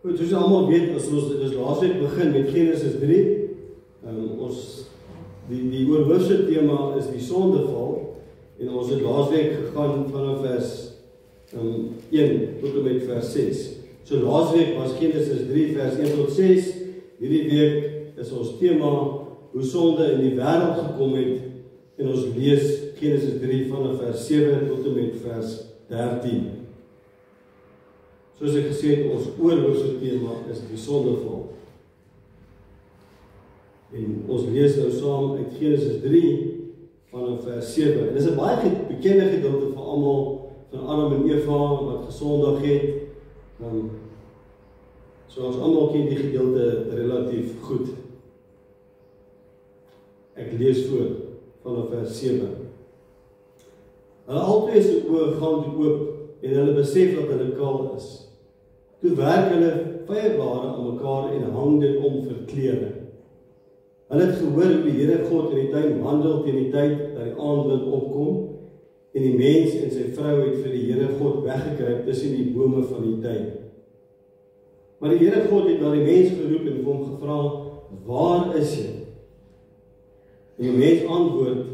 Goed, soos almal weet, as ons laasweek begin met Genesis 3, die oorhoofse tema is die sondeval, en ons het laasweek gegaan vanaf vers 1 tot en met vers 6. So laasweek was Genesis 3 vers 1 tot 6, hierdie week is ons tema hoe sonde in die wêreld gekom het, en ons lees Genesis 3 vanaf vers 7 tot en met vers 13. Soos ek gesê het, ons oorhoofse tema is die sondeval. En ons lees nou saam uit Genesis 3 vanaf vers 7. En dit is 'n baie bekende gedeelte vir almal, van Adam en Eva wat gesondig het. So ons almal ken die gedeelte relatief goed. Ek lees voor vanaf vers 7. Hulle albei se oë gaan toe oop en hulle besef dat hulle kaal is. Toe werk hulle vyeblare aan mekaar en hang dit om vir klere. Hulle het gehoor hoe die Here God in die tuin wandel teen die tyd dat die aandwind opkom, en die mens en sy vrou het vir die Here God weggekruip tussen die bome van die tuin. Maar die Here God het na die mens geroep en vir hom gevra, waar is jy? En die mens antwoord,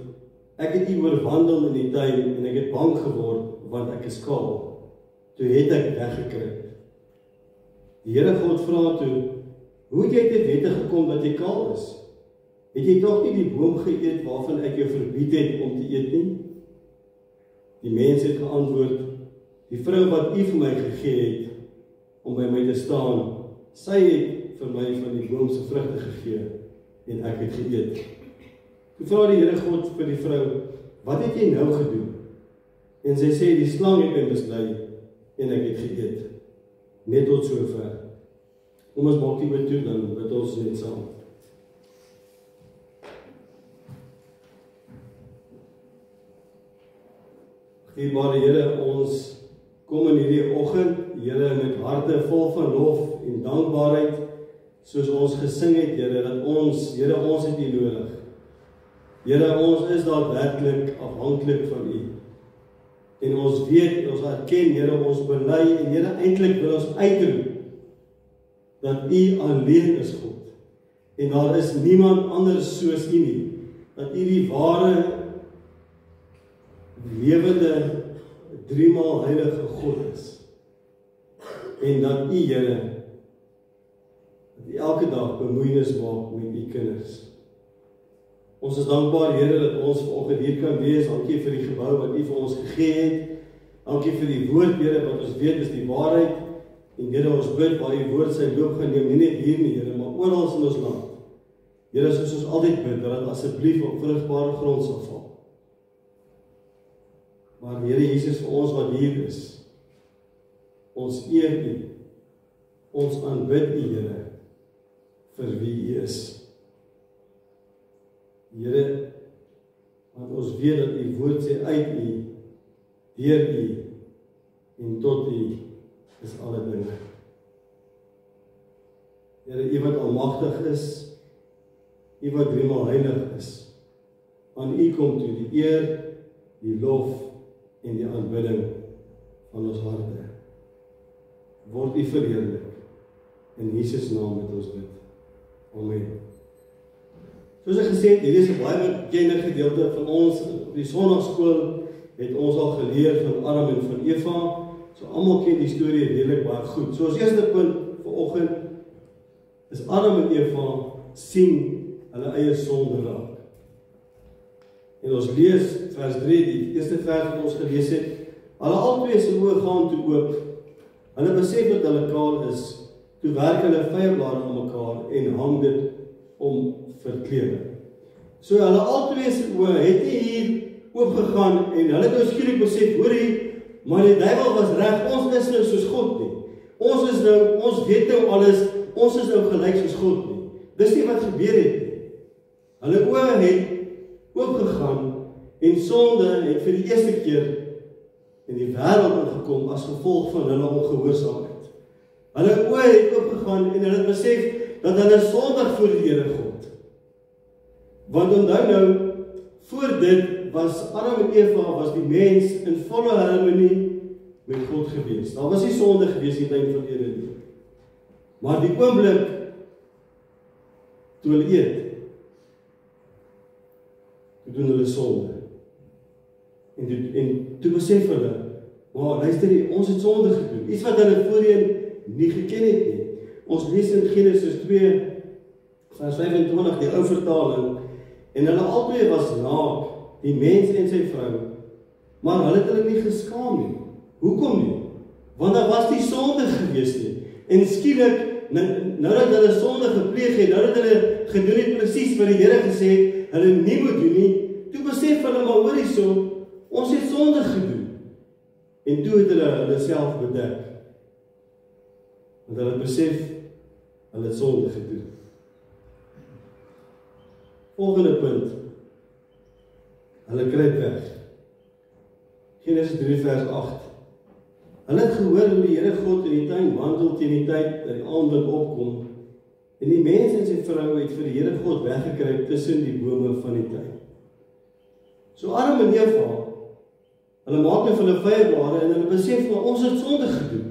ek het hier oorwandel in die tuin en ek het bang geword, want ek is kaal. Toe het ek weggekruip. Die Here God vra toe, hoe het jy te wete gekom dat jy kaal is? Het jy tog nie die boom geëet waarvan ek jou verbied het om te eet nie? Die mens het geantwoord, die vrou wat u vir my gegee het, om by my te staan, sy het vir my van die boom se vrugte gegee, en ek het geëet. Toe vra die Here God vir die vrou, wat het jy nou gedoen? En sy sê, die slang het my mislei, en ek het geëet. Net tot sover. Kom ons maak die bid toe, dan bid ons net saam. Dierbare Here, ons kom in hierdie oggend, Here, met harte vol van lof en dankbaarheid, soos ons gesing het, Here, dat ons, Here, ons het U nodig. Here, ons is daadwerklik afhanklik van U. En ons weet, ons erken, Here, ons bely, en Here, eintlik wil ons uitroep, dat U alleen is God. En daar is niemand anders soos U nie. Dat U die ware, lewende, driemaal heilige God is. En dat U, Here, dat U elke dag bemoeienis maak met U kinders. Ons is dankbaar, Here, dat ons vanoggend hier kan wees. Dankie vir die gebou wat U vir ons gegee het. Dankie vir die woord, Here, wat ons weet is die waarheid. En Here, ons bid waar U woord sy loop gaan neem, nie net hier nie, Here, maar oral in ons land. Here, soos ons altyd bid, dat dit asseblief op vrugbare grond sal val. Maar Here Jesus, vir ons wat hier is, ons eer U, ons aanbid U, Here, vir wie U is. Here, want ons weet dat U woord sê uit U, deur U, en tot U is alle dinge. Here, U wat almagtig is, U wat driemaal heilig is, aan U kom toe die eer, die lof en die aanbidding van ons harte. Word U verheerlik. In Jesus naam met ons bid. Amen. Soos ek gesê het, hierdie is 'n baie bekende gedeelte van ons. Op die Sondagskool het ons al geleer van Adam en van Eva. So almal ken die storie redelik baie goed. So ons eerste punt vanoggend is Adam en Eva sien hulle eie sonde raak. En ons lees vers 3, die eerste vers wat ons gelees het. Hulle albei se oë gaan toe oop. Hulle besef dat hulle kaal is. Toe werk hulle vyeblare aan mekaar en hang dit om vir klere. So hulle albei se oë het nie hier oopgegaan en hulle het nou skielik besef, hoorie, maar die duiwel was reg, ons is nou soos God nie. Ons weet nou alles, ons is nou gelyk soos God nie. Dis nie wat gebeur het nie. Hulle oë het oopgegaan en sonde het vir die eerste keer in die wêreld ingekom as gevolg van hulle ongehoorsaamheid. Hulle oë het oopgegaan en hulle het besef dat hulle sondig voor die Here God. Want onthou nou, voor dit was Adam en Eva, was die mens in volle harmonie met God gewees. Daar was nie sonde gewees in die tuin van Eden nie. Maar die oomblik toe hulle eet, toe doen hulle sonde. En toe besef hulle, maar luister nie, ons het sonde gedoen. Iets wat hulle voorheen nie geken het nie. Ons lees in Genesis 2, vers 25, die ou vertaling, en hulle albei was naak, die mens en sy vrou, maar hulle het hulle nie geskaam nie. Hoekom nie? Want daar was nie sonde gewees nie. En skielik, nou dat hulle sonde gepleeg het, nou dat hulle gedoen het presies wat die Here gesê het, hulle nie moet doen nie, toe besef hulle, maar hoor hierso, ons het sonde gedoen. En toe het hulle self bedek. Want hulle besef, hulle het sonde gedoen. Volgende punt. Hulle kruip weg. Genesis 3 vers 8. Hulle het gehoor hoe die Here God in die tuin wandel teen die tyd dat die aandlig opkom. En die mens en sy vrou het vir die Here God weggekruip tussen die bome van die tuin. So Adam en Eva, hulle maak nou vir hulle vyebare en hulle besef maar ons het sonde gedoen.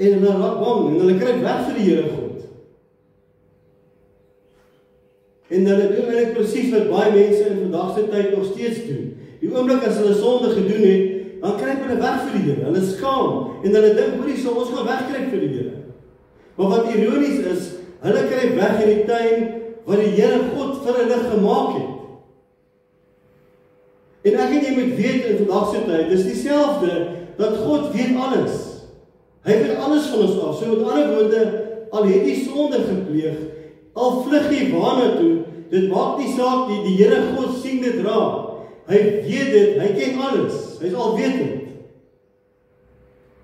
En hulle raak bang en hulle kruip weg vir die Here God. En hulle doen eintlik presies wat baie mense in vandag se tyd nog steeds doen. Die oomblik as hulle sonde gedoen het, dan kruip hulle weg vir die Here. Hulle skaam en hulle dink hoorie so ons gaan wegkruip vir die Here. Maar wat ironies is, hulle kruip weg in die tuin wat die Here God vir hulle gemaak het. En ek en jy moet weet in vandag se tyd, dis dieselfde dat God weet alles. Hy weet alles van ons af. So met ander woorde, al het jy sonde gepleeg, al vlug jy waarna toe, dit maak nie saak nie, die Here God sien dit raak. Hy weet dit, hy ken alles, hy is alwetend.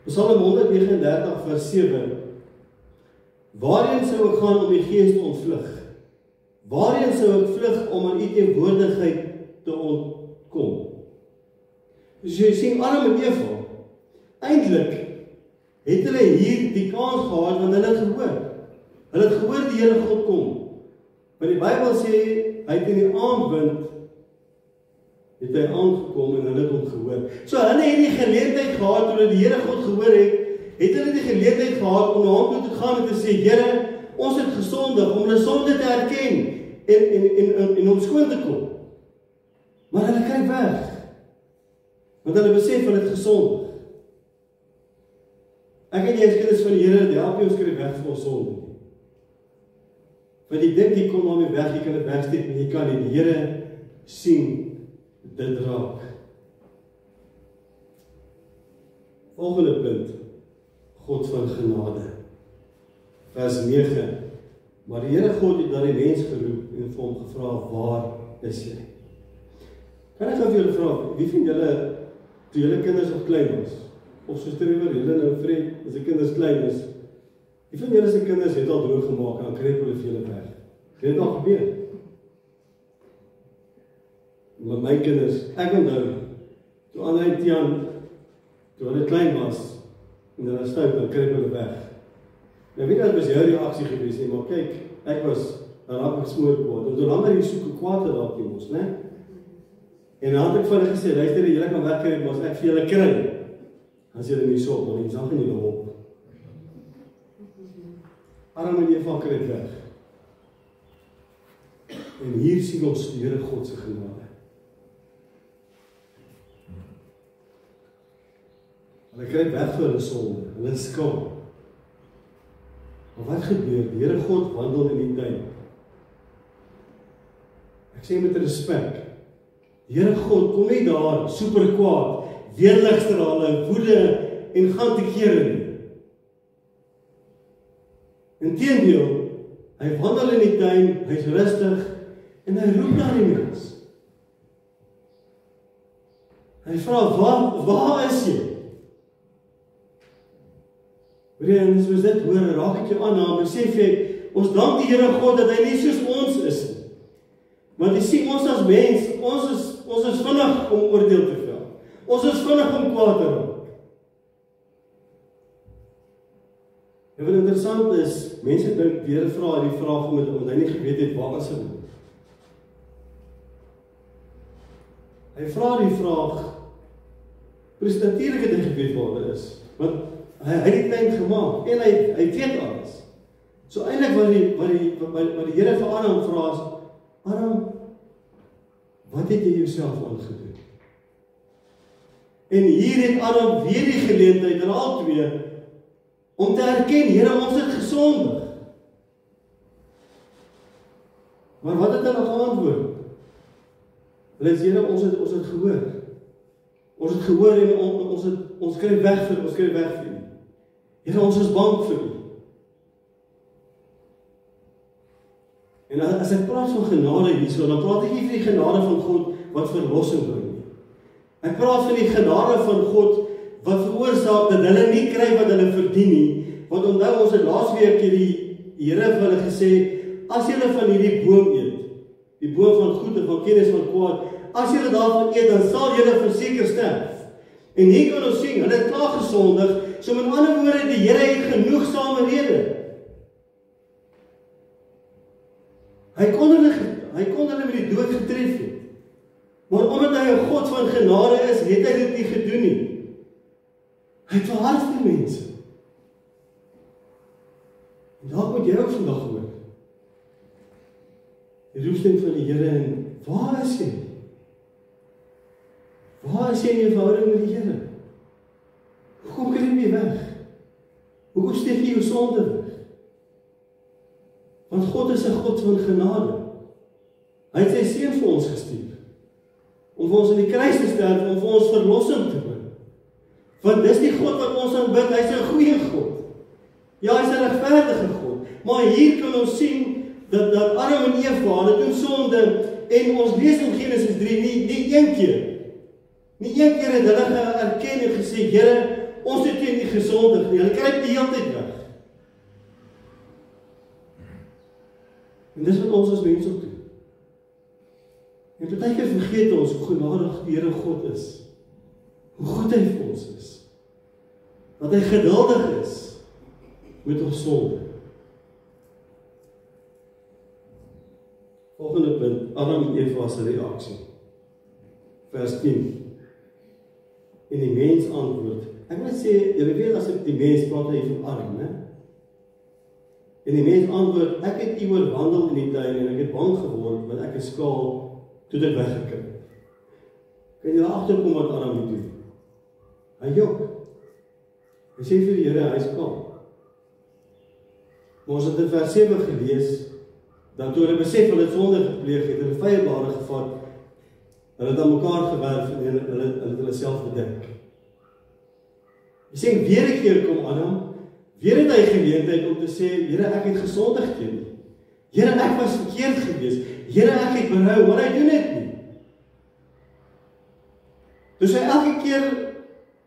Psalm 139 vers 7. Waarheen sou ek gaan om die gees te ontvlug? Waarheen sou ek vlug om aan u teenwoordigheid te ontkom? Dus jy sien Adam en Eva, eintlik het hulle hier die kans gehad want hulle het gehoor. Hulle het gehoor die Here God kom. Maar die Bybel sê, hy het in die aandwind, het hy aangekom en hulle het hom gehoor. So hulle het die geleentheid gehad, toe hulle die Here God gehoor het hulle die geleentheid gehad om na hom toe te gaan en te sê, Here, ons het gesondig, om hulle sonde te erken en om skoon te kom. Maar hulle kyk weg, want hulle besef hulle het gesondig. Ek en jy as kinders van die Here, die help jy ons kry weg van ons sonde. Want jy dink jy kom daarmee weg, jy kan dit wegsteek, maar jy kan nie. Die Here sien dit raak. Volgende punt, God van genade. Vers 9. Maar die Here God het na die mens geroep en vir hom gevra, waar is jy? Kan ek vir julle vra, wie van julle, toe julle kinders nog klein was, of soos Trevor, julle nou Fred, as die kinders klein is, wie van julle se kinders het al droog gemaak en dan kruip hulle vir julle weg? Het dit al gebeur? Met my kinders, ek onthou, toe Anna en Tian, toe hulle klein was, en hulle stout, dan kruip hulle weg. Nou weet dat was jou reaksie gewees, maar kyk, ek was raak gesmoor kwaad, en toe langer jy soek kwaad te raak die mos, né? En dan het ek vir hulle gesê, luister, julle kan wegkruip, maar as ek vir julle kry, as julle nie so, maar die zag in julle op. Adam en Eva kruip weg. En hier sien ons die Here God se genade. Hulle kruip weg vir hulle sonde, hulle skaam. Maar wat gebeur? Die Here God wandel in die tuin. Ek sê met respek, die Here God kom nie daar super kwaad, weerligstrale, woede en gaan te kere nie. Inteendeel, hy wandel in die tuin, hy is rustig en hy roep na die mens. Hy vra, waar is jy? En soos dit hoor, raak ek jou aan, en besef jy, ons dank die Here God dat hy nie soos ons is nie. Want jy sien, ons as mens, ons is vinnig om oordeel te vel. Ons is vinnig om kwaad te raak. En wat interessant is, mense dink die Here vra die vraag omdat hy nie geweet het waar is hy. Hy vra die vraag, presies natuurlik het hy geweet waar hy is. Want Hy het die tuin gemaak en hy weet alles. So eintlik wat die Here vir Adam vra is, Adam, wat het jy jouself aangedoen? En hier het Adam weer die geleentheid, raak 2, om te erken, Here, ons het gesondig. Maar wat het hulle geantwoord? Hulle sê, Here, ons het gehoor. Ons het gehoor en ons kry weg vir U. Here, ons is bang vir U. En as ek praat van genade hierso, dan praat ek nie vir die genade van God wat verlossing bring nie. Ek praat van die genade van God wat veroorsaak dat hulle nie kry wat hulle verdien nie. Want onthou, ons het laasweek die Here vir hulle gesê, as julle van hierdie boom eet, die boom van goed en van kennis van kwaad, as julle daarvan eet, dan sal julle verseker sterf. En hier kan ons sien, hulle het klaar gesondig, so met ander woorde, die Here het genoegsame rede. Hy kon hulle met die dood getref het. Maar omdat hy 'n God van genade is, het hy dit nie gedoen nie. Hy het verhard vir mense. En daar moet jy ook vandag hoor. Die roepstem van die Here en waar is jy? Waar is jy in jou verhouding met die Here? Hoekom kry jy weg? Hoekom steek jy jou sonde weg? Want God is 'n God van genade. Hy het sy seun vir ons gestuur. Om vir ons in die kruis te sterf, om vir ons verlossing te bring. Want dis die God wat ons aanbid, hy's 'n goeie God. Ja, hy's 'n regverdige God. Maar hier kan ons sien dat Adam en Eva, hulle doen sonde, en ons lees in Genesis 3, nie een keer. Nie een keer het hulle erken en gesê, Here, ons het teen U gesondig nie. Hulle kruip die hele tyd weg. En dis wat ons as mense ook doen. En partykeer vergeet ons hoe genadig die Here God is. Hoe goed hy vir ons is. Dat hy geduldig is met ons sonde. Volgende punt, Adam en Eva se reaksie. Vers 10. En die mens antwoord. Ek moet sê, julle weet as ek die mens praat hy van Adam, né? En die mens antwoord, ek het U oorwandel in die tuin en ek het bang geword, want ek is skaal, toe dit weggekry. Kan jy agterkom wat Adam moet doen? Hy jok. Hy sê vir die Here, hy is skaal. Maar ons het in vers 7 gelees, dat toe hulle besef hulle het sonde gepleeg het, hulle vyebare gevat, hulle het aan mekaar gewerf en hulle het hulle self bedek. Hy sê, weer 'n keer kom Adam, weer het hy geleentheid om te sê, Here, ek het gesondig teen U. Here, ek was verkeerd geweest. Here, ek het berou, maar hy doen dit nie. Dus hy elke keer,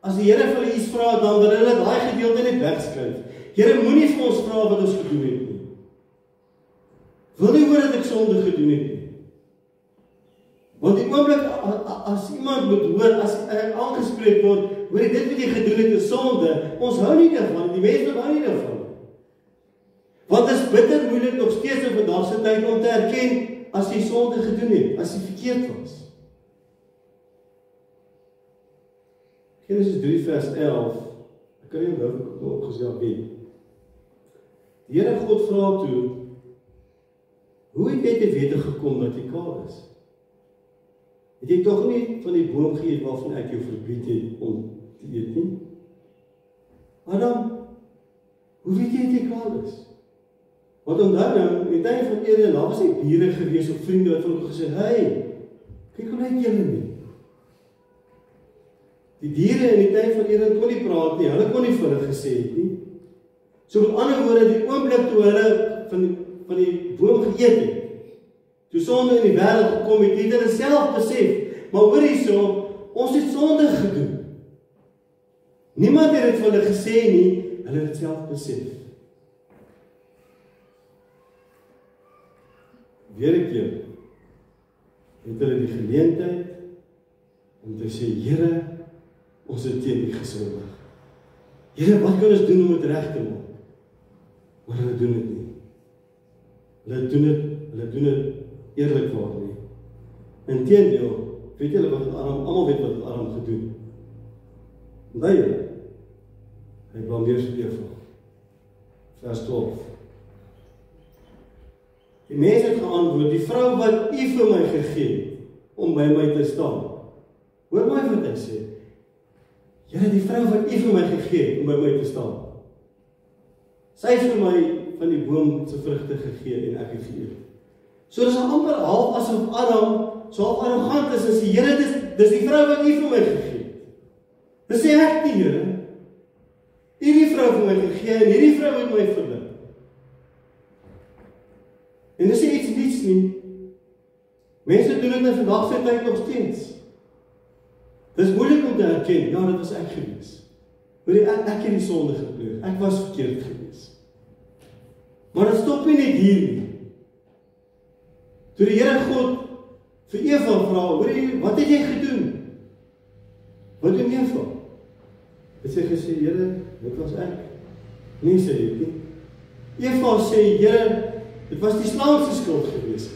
as die Here vir hulle iets vra, dan wil hulle daai gedeelte net wegskryf. Here, moenie vir ons vra wat ons gedoen het nie. Wil nie hoor dat ek sonde gedoen het nie. Want die oomblik, as iemand moet hoor, as hy aangespreek word, hoor jy, dit wat jy gedoen het is sonde, ons hou nie daarvan, die mense hou nie daarvan. Want dit is bitter moeilik nog steeds in vandag se tyd om te erken, as jy sonde gedoen het, as jy verkeerd was. Genesis 3 vers 11, ek kan nie nou opgesê weet. Die Here God vra toe, hoe het jy te wete gekom dat jy kaal is? Het jy tog nie van die boom geëet waarvan ek jou verbied het om te eet nie? Adam, hoe weet jy dat jy kaal is? Want onthou nou, in die tyd van Eden, daar was nie bure gewees of vriende wat vir hom gesê, hey, kyk hoe lyk julle nie. Die diere in die tyd van Eden kon nie praat nie, hulle kon nie vir hulle gesê het nie. So met ander woorde, die oomblik toe hulle van die boom geëet het, toe sonde in die wêreld gekom het, het hulle self besef, maar hoor hierso, ons het sonde gedoen. Niemand het dit vir hulle gesê nie, hulle het self besef. Weer 'n keer het hulle die geleentheid om te sê, Here, ons het teen U gesondig. Here, wat kan ons doen om dit reg te maak? Maar hulle doen dit nie. Hulle doen dit eerlikwaar nie. Inteendeel, weet julle wat Adam, almal weet wat Adam gedoen. Onthou julle, Hy blameer vir Eva. Vers 12. Die mens het geantwoord, die vrou wat u vir my gegee het, om by my te staan. Hoor my wat hy sê. Here, die vrou wat u vir my gegee het, om by my te staan. Sy het vir my van die boom se vrugte gegee en ek het geëet. So dis amper half asof Adam so half arrogant is en sê, Here, dis die vrou wat u vir my gegee het. Dis sê ek nie, Here. U die vrou vir my gegee en hierdie vrou het my verbind. En dis nie iets niets nie. Mense doen dit in vandag se tyd nog steeds. Dis moeilik om te erken, ja, dit was ek gewees. Hoor jy, ek het die sonde gepleeg. Ek was verkeerd gewees. Maar dit stop nie net hier nie. Toe die Here God vir Eva vra, hoor jy, wat het jy gedoen? Wat doen Eva? Het sy gesê, Here, dit was ek. Nee, sê jy nie. Eva sê, Here, dit was die slang se skuld gewees.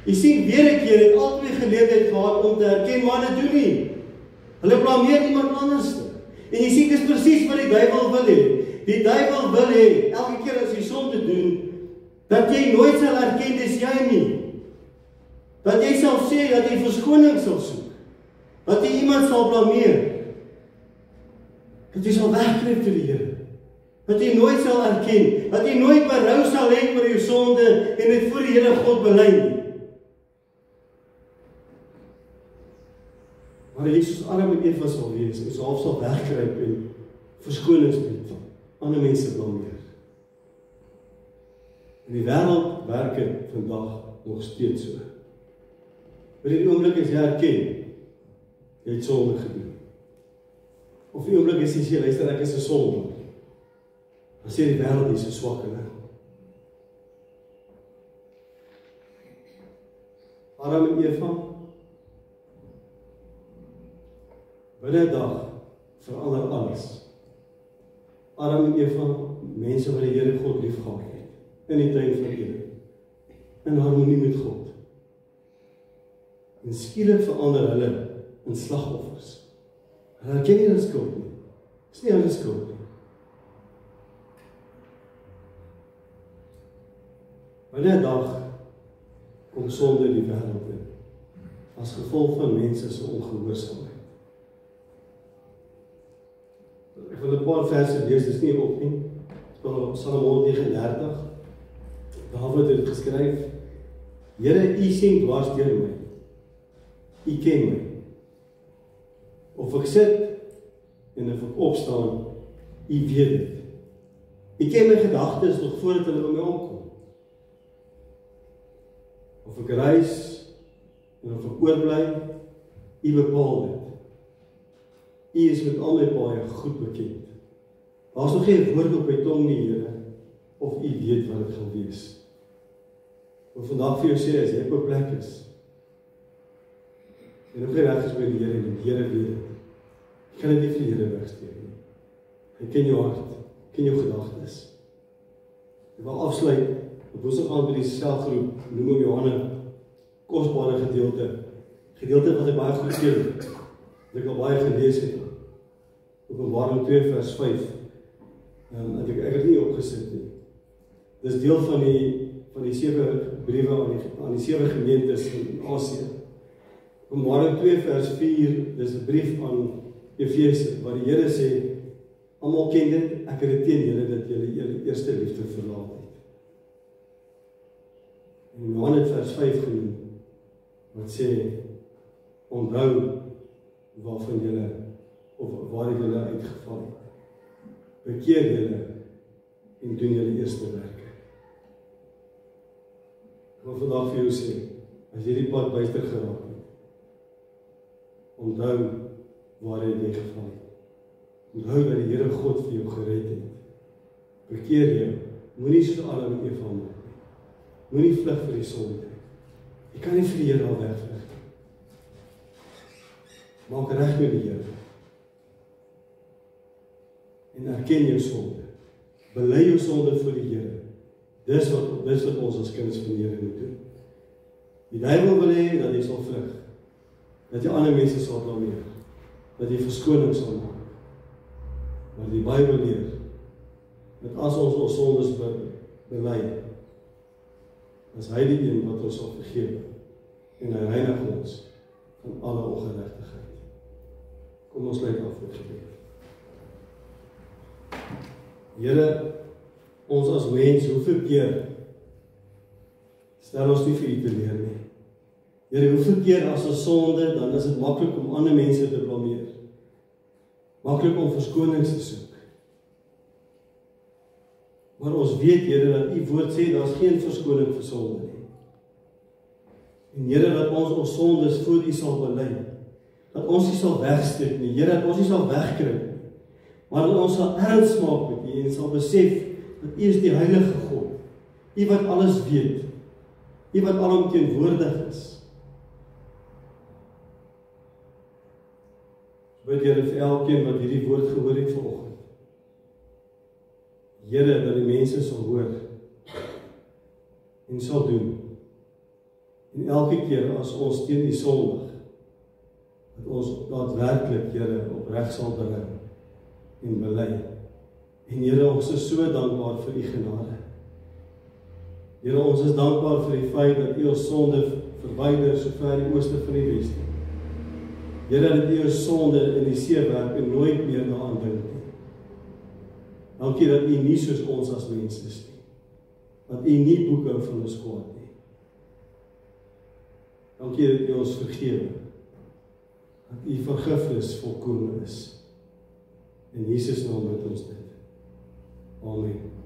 Jy sien, weer 'n keer het albei geleentheid gehad om te erken, maar dit doen nie. Hulle blameer iemand anders. En jy sien, dis presies wat die duiwel wil hê. Die duiwel wil hê, elke keer as jy sonde doen, dat jy nooit sal erken dis jy nie. Dat jy sal sê dat jy verskoning sal soek. Dat jy iemand sal blameer. Dat jy sal wegkruip vir die Here. Dat jy nooit sal erken. Dat jy nooit berou sal hê oor jou sonde en dit voor die Here God bely nie. Maar Jesus Adam en Eva sal wees en so half sal wegkruip en verskonings bied. Ander mense blameer. In die wêreld werk dit vandag nog steeds so. By die oomblik as jy erken, jy het sonde gedoen. Of die oomblik as jy sê, luister, ek is 'n sondaar. Dan sê die wêreld is so swak en Adam en Eva, binne 'n dag verander alles. Adam en Eva, mense wat die Here God liefgehad het, in die tuin van Eden, in harmonie met God. En skielik verander hulle in slagoffers. Hulle ken nie hulle skuld nie. Dis nie hulle skuld nie. Binne 'n dag kom sonde in die wêreld in, as gevolg van mense se ongehoorsaamheid. Ek wil 'n paar verse lees, dis nie op nie. Psalm 139. Dawid het geskryf, Here, U sien dwars deur my. U ken my. Of ek sit en of ek opstaan, U weet dit. U ken my gedagtes nog voordat hulle by my opkom. Of ek reis en of ek oorbly, U bepaal dit. U is met al my paaie goed bekend. Daar's nog geen woord op my tong nie, Here, of U weet wat dit gaan wees. Ek wil vandag vir jou sê, as jy op 'n plek is, en nog nie reg is by die Here nie, die Here weet dit. Jy kan dit nie vir die Here wegsteek nie. Hy ken jou hart, ken jou gedagtes. Ek wil afsluit, op woensdag aand by die selgroep, noem hom Johanne, kosbare gedeelte wat ek baie goed ken, wat ek al baie gelees het, Openbaring 2 vers 5, ek het dit nie opgesit nie. Dis deel van die 7 briewe aan die 7 gemeentes in Asië. Openbaring 2 vers 4, dis 'n brief aan Efese, waar die Here sê, almal ken dit, ek het dit teen julle dat julle julle eerste liefde verlaat het. En Johannes het vers 5 genoem, wat sê, onthou waarvan julle, of waar julle uitgeval het. Bekeer julle en doen julle eerste werke. Ek wil vandag vir jou sê, as jy die pad buiter geraak het, onthou waar jy geval het. Onthou dat die Here God vir jou gered het. Bekeer jou, moenie soos Adam en Eva maak nie. Moenie vlug vir die sonde. Jy kan nie vir die Here al wegvlug nie. Maak reg met die Here. En erken jou sonde. Bely jou sonde voor die Here. Dis wat ons as kinders van die Here moet doen. Die duiwel wil hê dat jy sal vlug. Dat jy ander mense sal blameer. Dat jy verskoning sal maak. Maar die Bybel leer, dat as ons sondes bely, is hy die een wat ons sal vergewe, en hy reinig ons van alle ongeregtigheid. Kom ons sluit af met gebed. Here, ons as mens, hoeveel keer stel ons nie vir U te leer nie. Here, hoeveel keer as ons sonde, dan is dit maklik om ander mense te blameer. Maklik om verskonings te soek. Maar ons weet, Here, dat U woord sê, daar is geen verskoning vir sonde nie. En Here, dat ons sondes voor U sal bely. Dat ons nie sal wegsteek nie. Here, dat ons nie sal wegkry nie. Maar dat ons sal erns maak met U en sal besef dat U is die heilige God. U wat alles weet. U wat alomteenwoordig is. Bid Here vir elkeen wat hierdie woord gehoor het vanoggend. Here, dat die mense sal hoor en sal doen. En elke keer as ons teen U sondig, dat ons daadwerklik, Here, opreg sal bring en bely. En Here, ons is so dankbaar vir U genade. Here, ons is dankbaar vir die feit dat U ons sonde verwyder so ver die ooste van die weste. Here, dat U ons sonde in die see werp en nooit meer daaraan dink nie. Dankie dat U nie soos ons as mens is nie. Dat U nie boekhou van ons kwaad nie. Dankie dat U ons vergewe. Dat U vergifnis volkome is. In Jesus naam bid ons dit. Amen.